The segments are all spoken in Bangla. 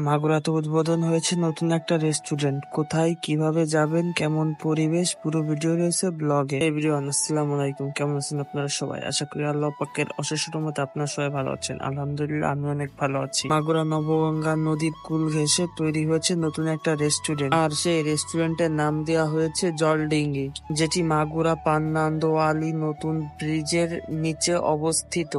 মাগুরাতে উদ্বোধন হয়েছে নতুন একটা রেস্টুরেন্ট। কোথায়, কিভাবে যাবেন, কেমন পরিবেশ, পুরো ভিডিও রয়েছে ব্লগে। এভরিওয়ান, আসসালামু আলাইকুম। কেমন আছেন আপনারা সবাই? আশা করি আল্লাহ পাকের অশেষ রহমতে আপনারা সবাই ভালো আছেন। আলহামদুলিল্লাহ, আমি অনেক ভালো আছি। মাগুরা নবগঙ্গা নদীর কুল ঘেঁষে তৈরি হয়েছে নতুন একটা রেস্টুরেন্ট, আর সেই রেস্টুরেন্টের নাম দেওয়া হয়েছে জলডিঙ্গি, যেটি মাগুরা পান্নান্দোয়ালি নতুন ব্রিজের নিচে অবস্থিত।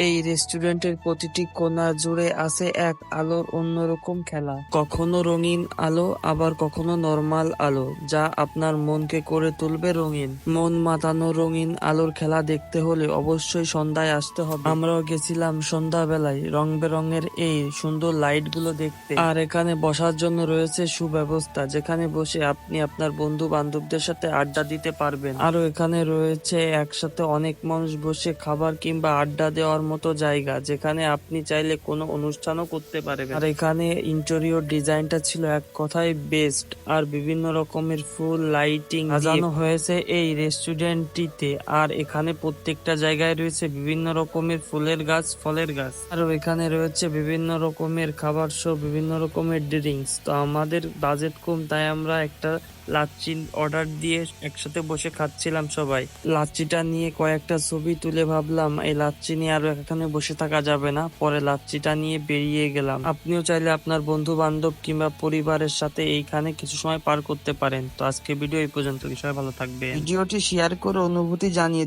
এই রেস্টুরেন্টের প্রতিটি কোণা জুড়ে আছে এক আলোর অন্যরকম খেলা। কখনো রঙিন আলো, আবার কখনো নরমাল আলো, যা আপনার মনকে করে তুলবে রঙিন। মন মাতানো রঙিন আলোর খেলা দেখতে হলে অবশ্যই সন্ধ্যায় আসতে হবে। আমরাও গেছিলাম সন্ধ্যাবেলায় রং বেরঙের এই সুন্দর লাইট গুলো দেখতে। আর এখানে বসার জন্য রয়েছে সুব্যবস্থা, যেখানে বসে আপনি আপনার বন্ধু বান্ধবদের সাথে আড্ডা দিতে পারবেন। আরো এখানে রয়েছে একসাথে অনেক মানুষ বসে খাবার কিংবা আড্ডা দেওয়ার মতো জায়গা, যেখানে আপনি চাইলে কোনো অনুষ্ঠানও করতে পারবেন। আর এখানে ইন্টেরিয়র ডিজাইনটা ছিল এক কথায় বেস্ট, আর বিভিন্ন রকমের ফুল লাইটিং সাজানো হয়েছে এই রেস্টুরেন্টটিতে। আর এখানে প্রত্যেকটা জায়গায় রয়েছে বিভিন্ন রকমের ফুলের গাছ, ফলের গাছ। আর এখানে রয়েছে বিভিন্ন রকমের খাবার সহ বিভিন্ন রকমের ড্রিঙ্কস। তো আমাদের বাজেট কম, তাই আমরা একটা লাচ্ছি অর্ডার দিয়ে একসাথে বসে খাচ্ছিলাম সবাই। লাচ্ছিটা নিয়ে কয়েকটা ছবি তুলে ভাবলাম এই লাচ্ছি নিয়ে আর এখানে বসে থাকা যাবে না, পরে লাচ্ছিটা নিয়ে বেরিয়ে গেলাম। আপনিও চাইলে আপনার বন্ধু বান্ধব কিংবা পরিবারের সাথে এইখানে কিছু সময় পার করতে পারেন। তো আজকে ভিডিও এই পর্যন্ত। সবাই ভালো থাকবেন। ভিডিওটি শেয়ার করে অনুভূতি জানিয়ে